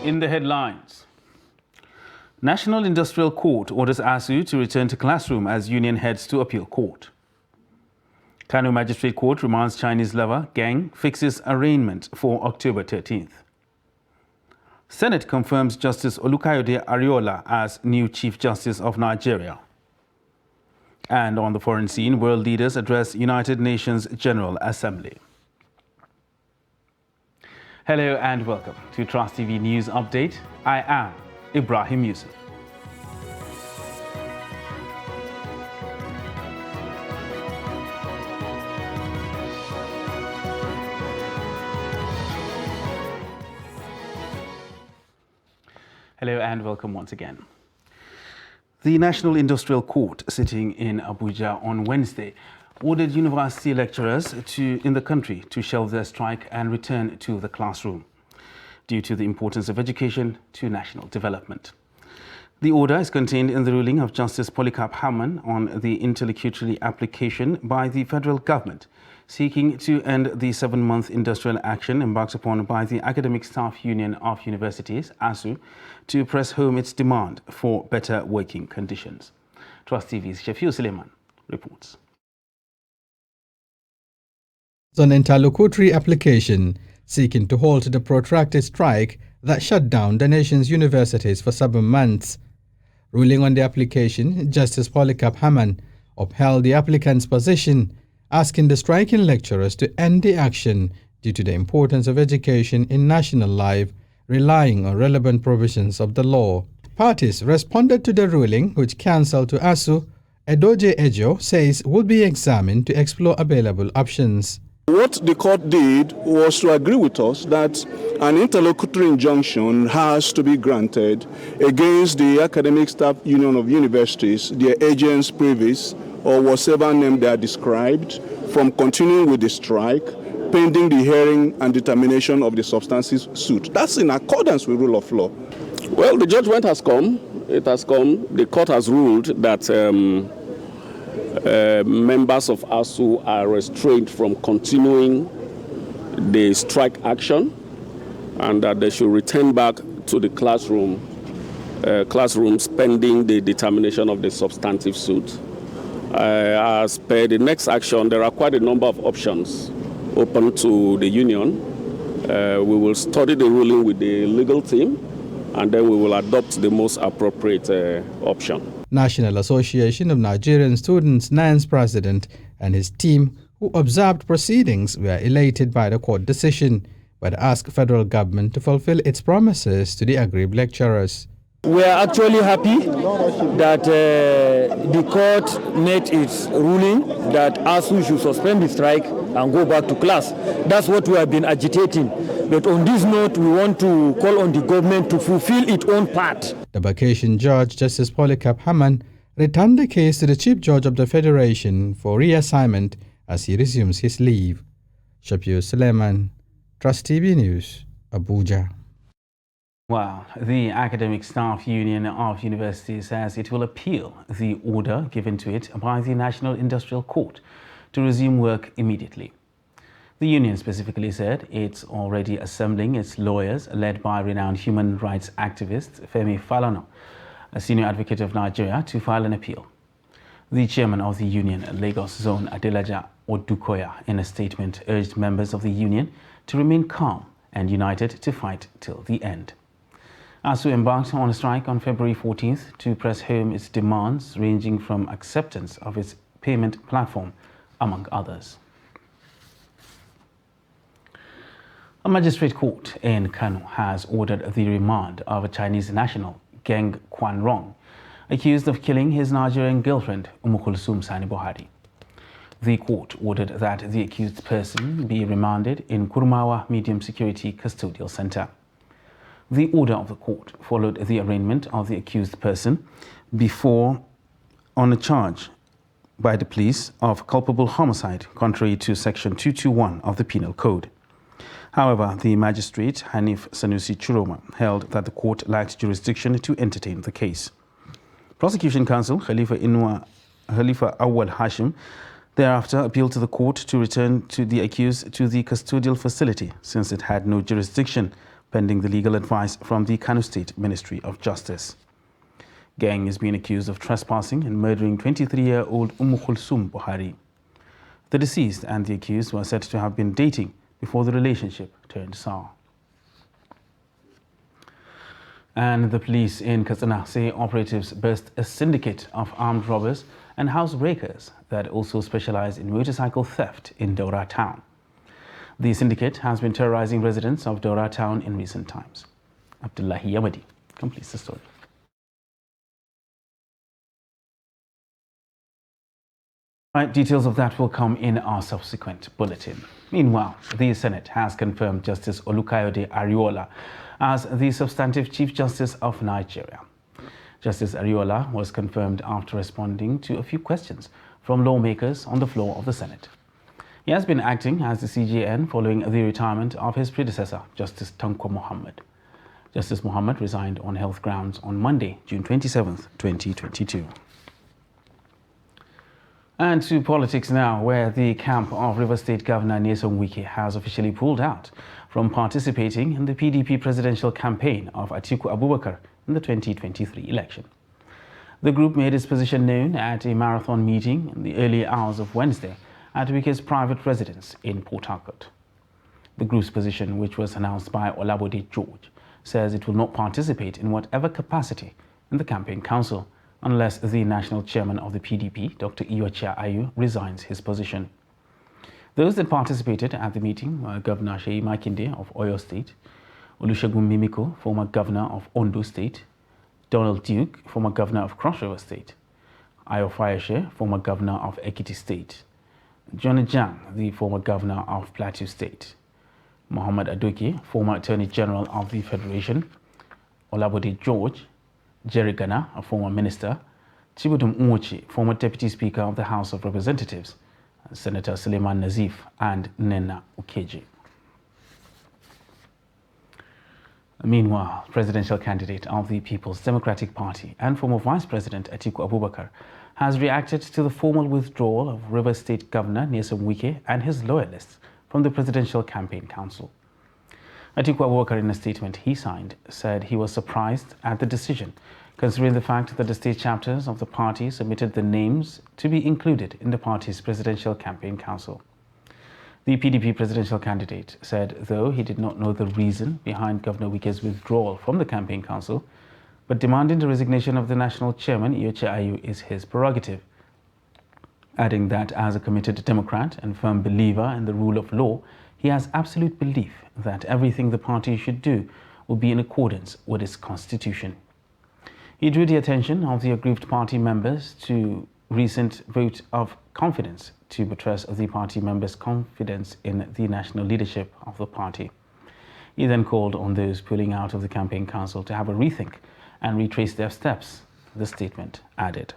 In the headlines, National Industrial Court orders ASU to return to classroom as union heads to appeal court. Kano Magistrate Court remands Chinese lover gang fixes arraignment for October 13th. Senate confirms Justice Olukayode Ariola as new Chief Justice of Nigeria. And on the foreign scene, world leaders address United Nations General Assembly. Hello and welcome to Trust TV News Update. I am Ibrahim Yusuf. Hello and welcome once again. The National Industrial Court, sitting in Abuja on Wednesday, ordered university lecturers in the country to shelve their strike and return to the classroom due to the importance of education to national development. The order is contained in the ruling of Justice Polycarp Hammon on the interlocutory application by the federal government seeking to end the 7-month industrial action embarked upon by the Academic Staff Union of Universities, ASU, to press home its demand for better working conditions. Trust TV's Shafiu Suleiman reports. An interlocutory application seeking to halt the protracted strike that shut down the nation's universities for 7 months. Ruling on the application, Justice Polycarp Hammon upheld the applicant's position, asking the striking lecturers to end the action due to the importance of education in national life, relying on relevant provisions of the law. Parties responded to the ruling, which counsel to ASU, Edoje Ejo, says will be examined to explore available options. What the court did was to agree with us that an interlocutory injunction has to be granted against the Academic Staff Union of Universities, their agents, privies, or whatever name they are described, from continuing with the strike pending the hearing and determination of the substantive suit. That's in accordance with rule of law. Well, the judgment has come. It has come. The court has ruled that members of ASU are restrained from continuing the strike action and that they should return back to the classrooms pending the determination of the substantive suit. As per the next action, there are quite a number of options open to the union. We will study the ruling with the legal team and then we will adopt the most appropriate option. National Association of Nigerian Students NANS president and his team, who observed proceedings, were elated by the court decision, but asked federal government to fulfill its promises to the aggrieved lecturers. We are actually happy that the court made its ruling that ASU should suspend the strike and go back to class. That's what we have been agitating. But on this note, we want to call on the government to fulfill its own part. The vacation judge, Justice Polycarp Hammon, returned the case to the Chief Judge of the Federation for reassignment as he resumes his leave. Shafiu Suleiman, Trust TV News, Abuja. Well, the Academic Staff Union of Universities says it will appeal the order given to it by the National Industrial Court to resume work immediately. The union specifically said it's already assembling its lawyers, led by renowned human rights activist Femi Falana, a senior advocate of Nigeria, to file an appeal. The chairman of the union, Lagos Zone, Adelaja Odukoya, in a statement urged members of the union to remain calm and united to fight till the end. ASU embarked on a strike on February 14th to press home its demands, ranging from acceptance of its payment platform, among others. A magistrate court in Kano has ordered the remand of a Chinese national, Geng Quanrong, accused of killing his Nigerian girlfriend, Umukulsum Sani Buhari. The court ordered that the accused person be remanded in Kurumawa Medium Security Custodial Center. The order of the court followed the arraignment of the accused person before on a charge by the police of culpable homicide, contrary to Section 221 of the Penal Code. However, the magistrate, Hanif Sanusi Chiroma, held that the court lacked jurisdiction to entertain the case. Prosecution counsel Khalifa Awal Hashim thereafter appealed to the court to return the accused to the custodial facility since it had no jurisdiction pending the legal advice from the Kano State Ministry of Justice. Geng is being accused of trespassing and murdering 23-year-old Kulsum Buhari. The deceased and the accused were said to have been dating before the relationship turned sour. And the police in Katsina say operatives burst a syndicate of armed robbers and housebreakers that also specialize in motorcycle theft in Daura town. The syndicate has been terrorizing residents of Daura town in recent times. Abdullahi Yamadi completes the story. Right, details of that will come in our subsequent bulletin. Meanwhile, the Senate has confirmed Justice Olukayode Ariola as the substantive Chief Justice of Nigeria. Justice Ariola was confirmed after responding to a few questions from lawmakers on the floor of the Senate. He has been acting as the CJN following the retirement of his predecessor, Justice Tanko Muhammad. Justice Muhammad resigned on health grounds on Monday, June 27, 2022. And to politics now, where the camp of Rivers State Governor Nyesom Wike has officially pulled out from participating in the PDP presidential campaign of Atiku Abubakar in the 2023 election. The group made its position known at a marathon meeting in the early hours of Wednesday at Wike's private residence in Port Harcourt. The group's position, which was announced by Olabode George, says it will not participate in whatever capacity in the campaign council unless the national chairman of the PDP, Dr. Iyorchia Ayu, resigns his position. Those that participated at the meeting were Governor Seyi Makinde of Oyo State, Olusegun Mimiko, former governor of Ondo State, Donald Duke, former governor of Cross River State, Ayo Fayose, former governor of Ekiti State, Johnny Jang, the former governor of Plateau State, Muhammad Adoke, former attorney general of the Federation, Olabode George, Jerry Gana, a former minister, Chibudum Umochi, former deputy speaker of the House of Representatives, Senator Suleiman Nazif, and Nena Ukeji. Meanwhile, presidential candidate of the People's Democratic Party and former Vice President Atiku Abubakar has reacted to the formal withdrawal of Rivers State Governor Nyesom Wike and his loyalists from the Presidential Campaign Council. Atiku Abubakar, in a statement he signed, said he was surprised at the decision, considering the fact that the state chapters of the party submitted the names to be included in the party's Presidential Campaign Council. The PDP presidential candidate said, though he did not know the reason behind Governor Wike's withdrawal from the Campaign Council, but demanding the resignation of the national chairman, Iyorchia Ayu, is his prerogative, adding that as a committed Democrat and firm believer in the rule of law, he has absolute belief that everything the party should do will be in accordance with its constitution. He drew the attention of the aggrieved party members to recent vote of confidence to buttress the party members' confidence in the national leadership of the party. He then called on those pulling out of the campaign council to have a rethink and retrace their steps, the statement added.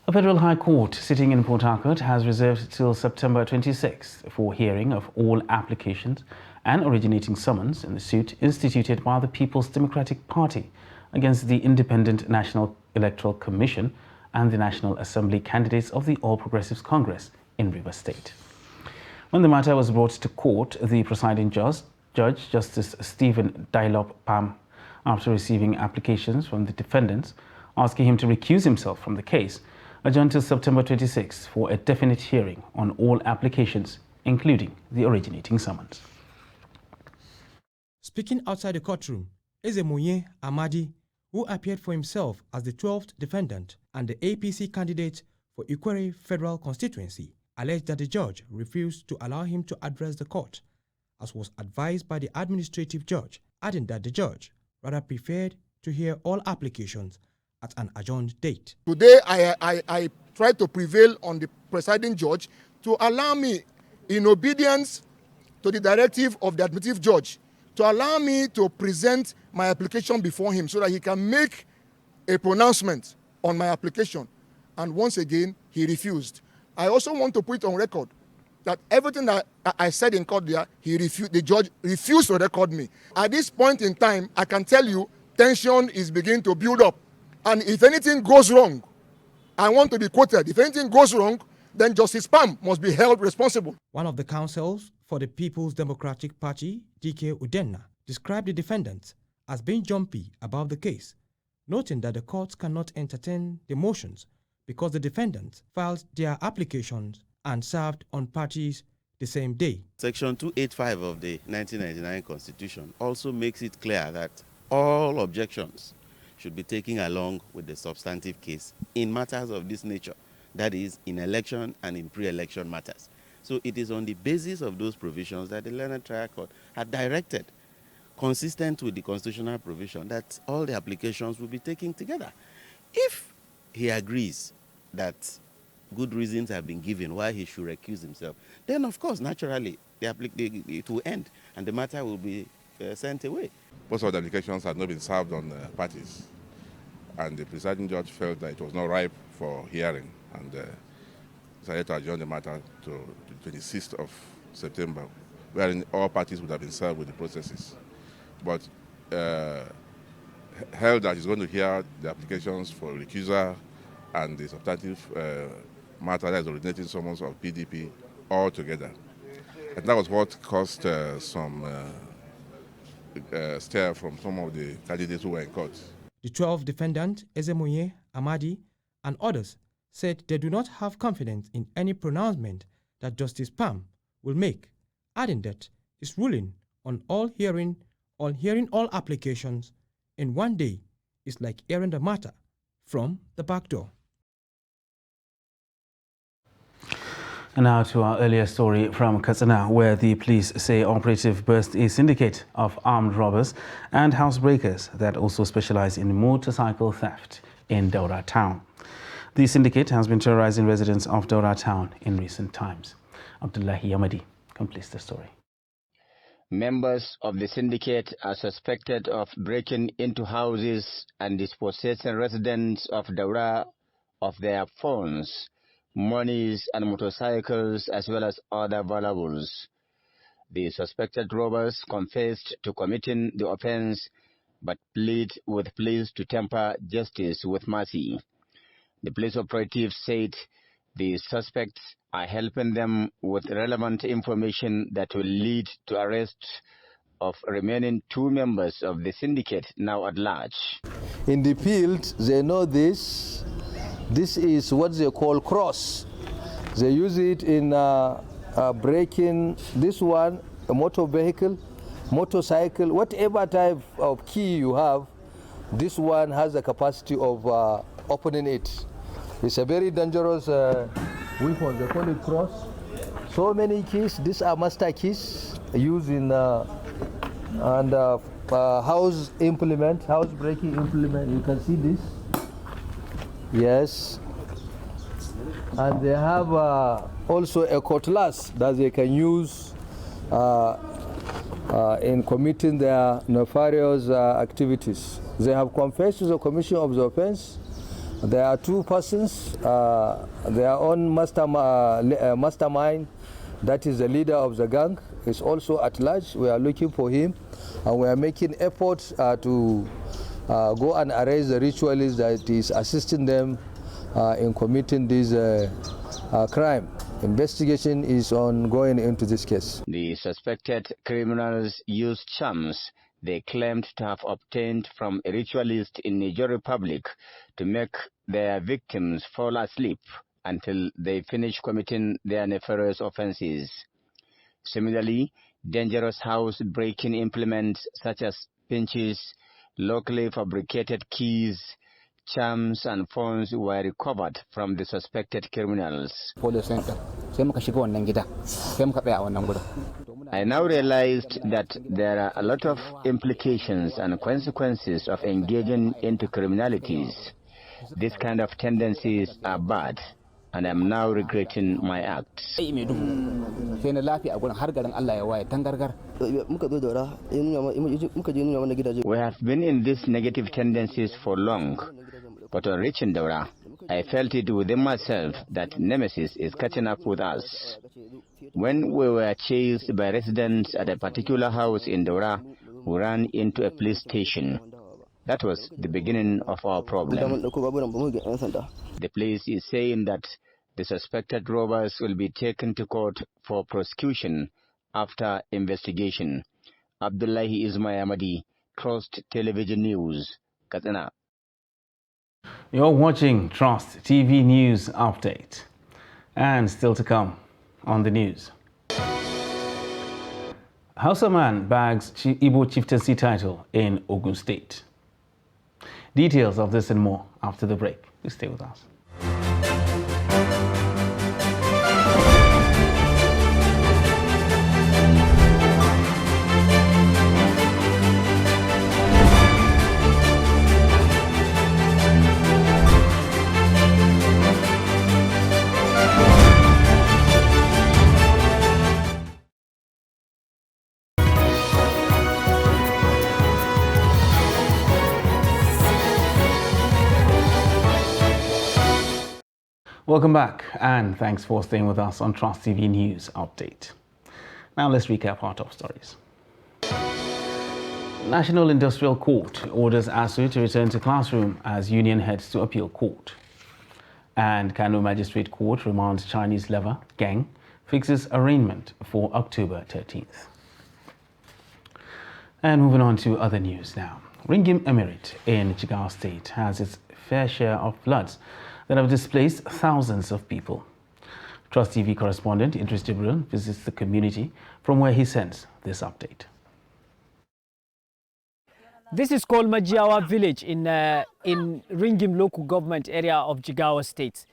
A federal high court sitting in Port Harcourt has reserved till September 26th for hearing of all applications and originating summons in the suit instituted by the People's Democratic Party against the Independent National Electoral Commission and the National Assembly candidates of the All Progressives Congress in Rivers State. When the matter was brought to court, the presiding judge, Justice Stephen Dialop Pam, after receiving applications from the defendants asking him to recuse himself from the case, adjourned till September 26 for a definite hearing on all applications, including the originating summons. Speaking outside the courtroom, Ezemoye Amadi, who appeared for himself as the 12th defendant and the APC candidate for Ikwere Federal Constituency, alleged that the judge refused to allow him to address the court, as was advised by the administrative judge, adding that the judge rather preferred to hear all applications at an adjourned date. Today, I tried to prevail on the presiding judge to allow me, in obedience to the directive of the administrative judge, to allow me to present my application before him so that he can make a pronouncement on my application. And once again, he refused. I also want to put on record that everything that I said in court there, the judge refused to record me. At this point in time, I can tell you, tension is beginning to build up. And if anything goes wrong, I want to be quoted. If anything goes wrong, then Justice Pam must be held responsible. One of the counsels for the People's Democratic Party, DK Udenna, described the defendants as being jumpy about the case, noting that the courts cannot entertain the motions because the defendants filed their applications and served on parties the same day. Section 285 of the 1999 Constitution also makes it clear that all objections should be taken along with the substantive case in matters of this nature, that is, in election and in pre-election matters. So it is on the basis of those provisions that the Learned Trial Court had directed, consistent with the constitutional provision, that all the applications will be taken together. If he agrees that good reasons have been given why he should recuse himself, then of course, naturally, it will end and the matter will be sent away. Most of the applications had not been served on parties, and the presiding judge felt that it was not ripe for hearing and decided to adjourn the matter to the 26th of September, wherein all parties would have been served with the processes. But held that he's going to hear the applications for recusal and the substantive matter that is originating summons of PDP all together. And that was what caused some stir from some of the candidates who were in court. The 12 defendants, Ezemoye, Amadi, and others, said they do not have confidence in any pronouncement that Justice Pam will make, adding that his ruling on hearing all applications in one day is like airing the matter from the back door. And now to our earlier story from Katsina, where the police say operative burst a syndicate of armed robbers and housebreakers that also specialize in motorcycle theft in Daura town. The syndicate has been terrorizing residents of Daura town in recent times. Abdullahi Yamadi completes the story. Members of the syndicate are suspected of breaking into houses and dispossessing residents of Daura of their phones, monies and motorcycles, as well as other valuables. The suspected robbers confessed to committing the offense but plead with police to temper justice with mercy. The police operatives said the suspects are helping them with relevant information that will lead to arrest of remaining 2 members of the syndicate now at large. In the field, they know this. This is what they call cross. They use it in breaking this one, a motor vehicle, motorcycle, whatever type of key you have, this one has the capacity of opening it. It's a very dangerous weapon. They call it cross. So many keys. These are master keys used in house breaking implement. You can see this. Yes, and they have also a cutlass that they can use in committing their nefarious activities. They have confessed to the commission of the offense. There are 2 persons, their own mastermind, that is the leader of the gang, is also at large. We are looking for him, and we are making efforts to go and arrest the ritualist that is assisting them in committing this crime. Investigation is ongoing into this case. The suspected criminals used charms they claimed to have obtained from a ritualist in Niger Republic to make their victims fall asleep until they finish committing their nefarious offenses. Similarly, dangerous house-breaking implements such as pinches, locally fabricated keys, charms and phones were recovered from the suspected criminals. I now realized that there are a lot of implications and consequences of engaging into criminalities. These kind of tendencies are bad, and I'm now regretting my acts. We have been in these negative tendencies for long, but on reaching Daura, I felt it within myself that Nemesis is catching up with us. When we were chased by residents at a particular house in Daura, we ran into a police station. That was the beginning of our problem. The police is saying that the suspected robbers will be taken to court for prosecution after investigation. Abdullahi Ismail Ahmadi, Trust Television News, Katsina. You're watching Trust TV News Update. And still to come on the news. Hausa man bags Igbo chieftaincy title in Ogun State. Details of this and more after the break. Please stay with us. Welcome back, and thanks for staying with us on Trust TV News Update. Now let's recap our top stories. National Industrial Court orders ASU to return to classroom as union heads to appeal court. And Kano Magistrate Court remands Chinese lever gang, fixes arraignment for October 13th. And moving on to other news now. Ringim Emirate in Jigawa State has its fair share of floods that have displaced thousands of people. Trust TV correspondent Idris Jibril visits the community, from where he sends this update. This is called Majiawa village in Ringim local government area of Jigawa State.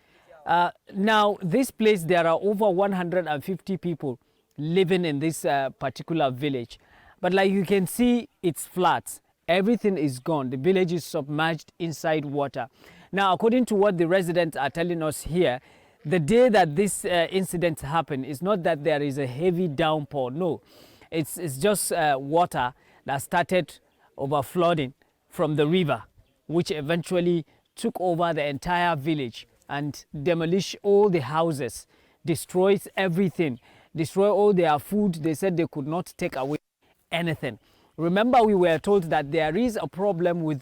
Now, this place, there are over 150 people living in this particular village. But like you can see, it's flat. Everything is gone. The village is submerged inside water. Now, according to what the residents are telling us here, the day that this incident happened, it's not that there is a heavy downpour. No, it's just water that started overflowing from the river, which eventually took over the entire village and demolished all the houses, destroyed everything, destroyed all their food. They said they could not take away anything. Remember, we were told that there is a problem with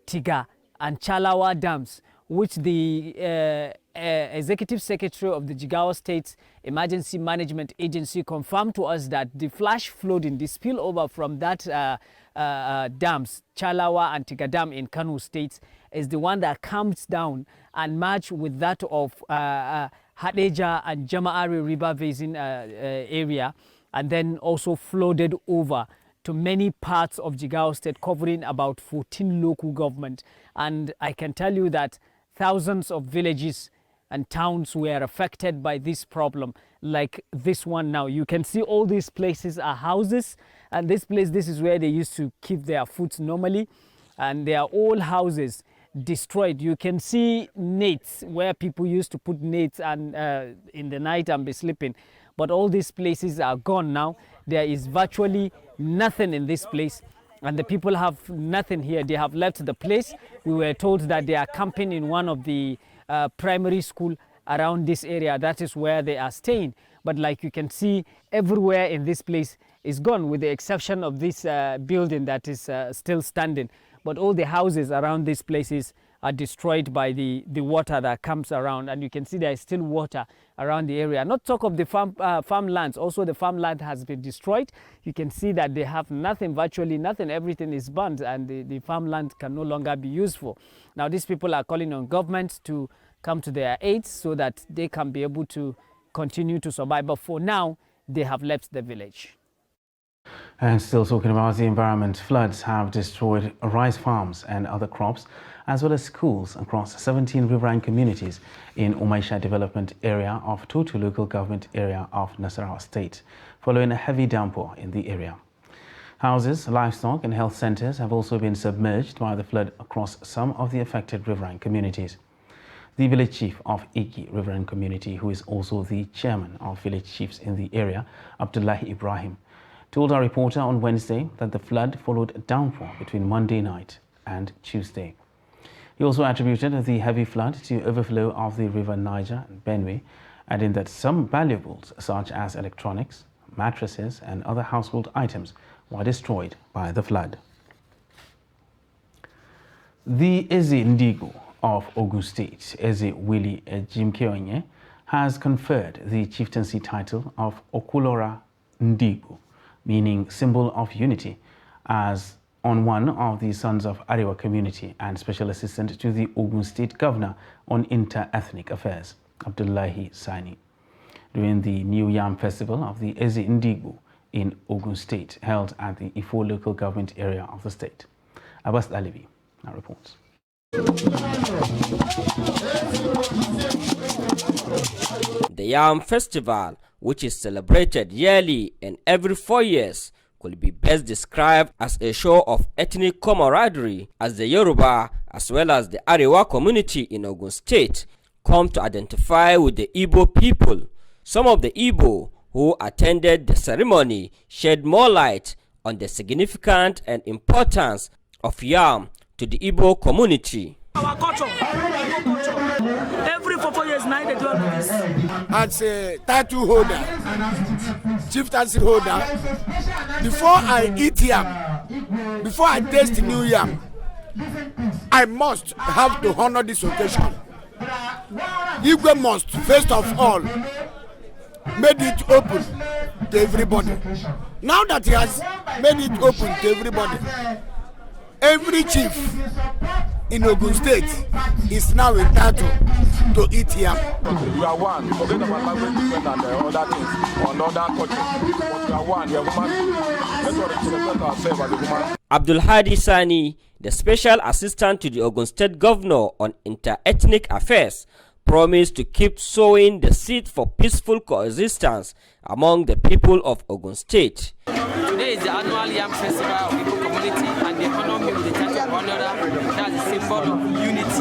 Tiga and Chalawa dams, which the Executive Secretary of the Jigawa State Emergency Management Agency confirmed to us that the flash flooding, the spillover from that dams, Chalawa and Tiga Dam in Kano State, is the one that comes down and match with that of Hadeja and Jama'ari River Basin area, and then also flooded over to many parts of Jigawa State, covering about 14 local governments. And I can tell you that thousands of villages and towns were affected by this problem, like this one now. You can see all these places are houses, and this place, this is where they used to keep their foods normally, and they are all houses destroyed. You can see nets where people used to put nets and in the night and be sleeping, but all these places are gone now. There is virtually nothing in this place, and the people have nothing here. They have left the place. We were told that they are camping in one of the primary school around this area. That is where they are staying. But like you can see, everywhere in this place is gone, with the exception of this building that is still standing. But all the houses around these places are destroyed by the water that comes around, and you can see there is still water around the area. Not talk of the farmlands. Also, the farmland has been destroyed. You can see that they have nothing, virtually nothing. Everything is burnt, and the farmland can no longer be useful. Now, these people are calling on government to come to their aid so that they can be able to continue to survive. But for now, they have left the village. And still talking about the environment, floods have destroyed rice farms and other crops, as well as schools across 17 riverine communities in Umaisha Development Area of Tutu Local Government Area of Nasarawa State, following a heavy downpour in the area. Houses, livestock and health centers have also been submerged by the flood across some of the affected riverine communities. The village chief of Iki Riverine Community, who is also the chairman of village chiefs in the area, Abdullahi Ibrahim, told our reporter on Wednesday that the flood followed a downpour between Monday night and Tuesday. He also attributed the heavy flood to overflow of the river Niger and Benue, adding that some valuables such as electronics, mattresses and other household items were destroyed by the flood. The Eze Ndigo of Ogun State, Eze Willie Ejimkeonye, has conferred the chieftaincy title of Okulora Ndigbo, meaning symbol of unity, as on one of the Sons of Arewa community and special assistant to the Ogun State Governor on inter-ethnic affairs, Abdullahi Sani, during the New Yam Festival of the Eze Ndigbo in Ogun State, held at the Ifo local government area of the state. Abbas Alibi now reports. The Yam Festival, which is celebrated yearly and every 4 years, could be best described as a show of ethnic camaraderie, as the Yoruba as well as the Arewa community in Ogun State come to identify with the Igbo people. Some of the Igbo who attended the ceremony shed more light on the significance and importance of yam to the Igbo community. Our culture, every 4 years now they do all this. As a title holder, chieftaincy holder, before I eat yam, before I taste new yam, I must have to honor this occasion. Igwe must, first of all, made it open to everybody. Now that he has made it open to everybody, every chief in Ogun State is now entitled to eat yam. You are one. Forget about language different and other things on other cultures. But you are one. You are woman. Let's respect ourselves as a woman. Abdul Hadi Sani, the special assistant to the Ogun State Governor on inter-ethnic affairs, promised to keep sowing the seed for peaceful coexistence among the people of Ogun State. Today is the annual Yam Festival of the Igbo community, and they honor me with the title of honorer. That's a symbol of unity.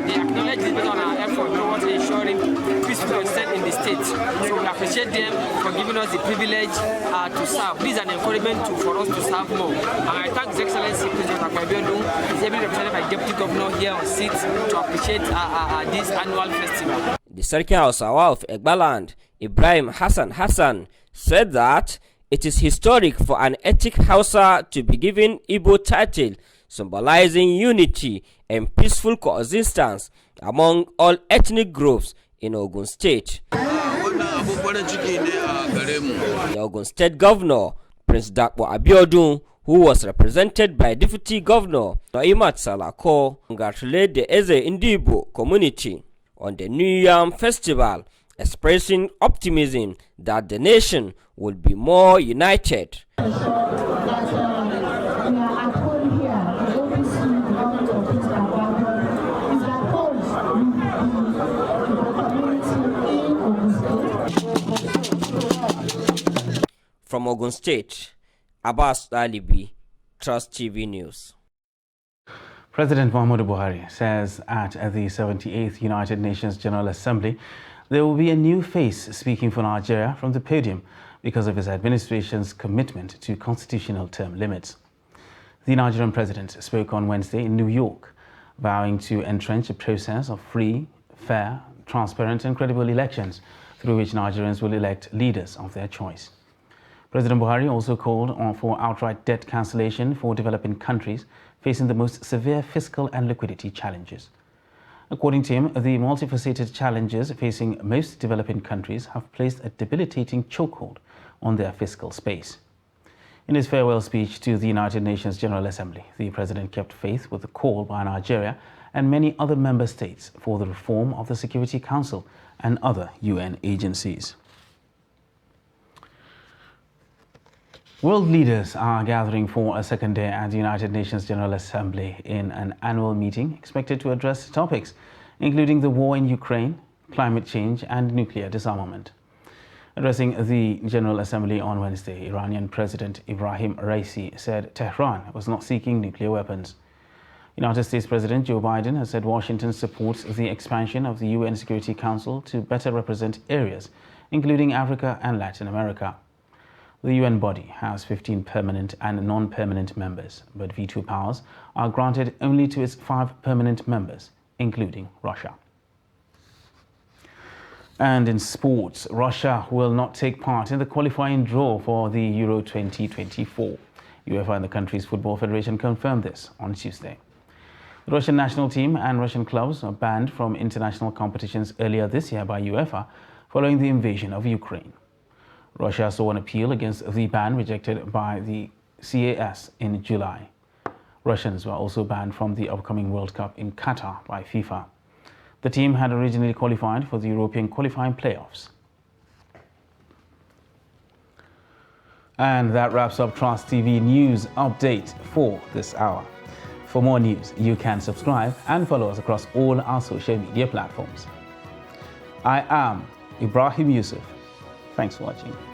They acknowledge this based on our effort towards ensuring peaceful coexistence in the state. So we appreciate them for giving us the privilege to serve. This is an encouragement for us to serve more. And I thank His Excellency President Akpabio. He's ably represented by Deputy Governor here on seat to appreciate this annual festival. The Sarki Hausawa of Egbaland, Ibrahim Hassan, said that it is historic for an ethnic Hausa to be given Igbo title, symbolizing unity and peaceful coexistence among all ethnic groups in Ogun State. The Ogun State Governor, Prince Dakpo Abiodun, who was represented by Deputy Governor Noimat Salako, congratulated the Eze Ndigbo community on the New Yam Festival, expressing optimism that the nation will be more united. From Ogun State, Abbas Alibi, Trust TV News. President Muhammadu Buhari says at the 78th United Nations General Assembly there will be a new face speaking for Nigeria from the podium because of his administration's commitment to constitutional term limits. The Nigerian president spoke on Wednesday in New York, vowing to entrench a process of free, fair, transparent and credible elections through which Nigerians will elect leaders of their choice. President Buhari also called on for outright debt cancellation for developing countries facing the most severe fiscal and liquidity challenges. According to him, the multifaceted challenges facing most developing countries have placed a debilitating chokehold on their fiscal space. In his farewell speech to the United Nations General Assembly, the president kept faith with the call by Nigeria and many other member states for the reform of the Security Council and other UN agencies. World leaders are gathering for a second day at the United Nations General Assembly in an annual meeting expected to address topics including the war in Ukraine, climate change and nuclear disarmament. Addressing the General Assembly on Wednesday, Iranian President Ibrahim Raisi said Tehran was not seeking nuclear weapons. United States President Joe Biden has said Washington supports the expansion of the UN Security Council to better represent areas including Africa and Latin America. The UN body has 15 permanent and non-permanent members, but veto powers are granted only to its 5 permanent members, including Russia. And in sports, Russia will not take part in the qualifying draw for the Euro 2024. UEFA and the country's football federation confirmed this on Tuesday. The Russian national team and Russian clubs were banned from international competitions earlier this year by UEFA following the invasion of Ukraine. Russia saw an appeal against the ban rejected by the CAS in July. Russians were also banned from the upcoming World Cup in Qatar by FIFA. The team had originally qualified for the European qualifying playoffs. And that wraps up Trust TV News Update for this hour. For more news, you can subscribe and follow us across all our social media platforms. I am Ibrahim Yusuf. Thanks for watching.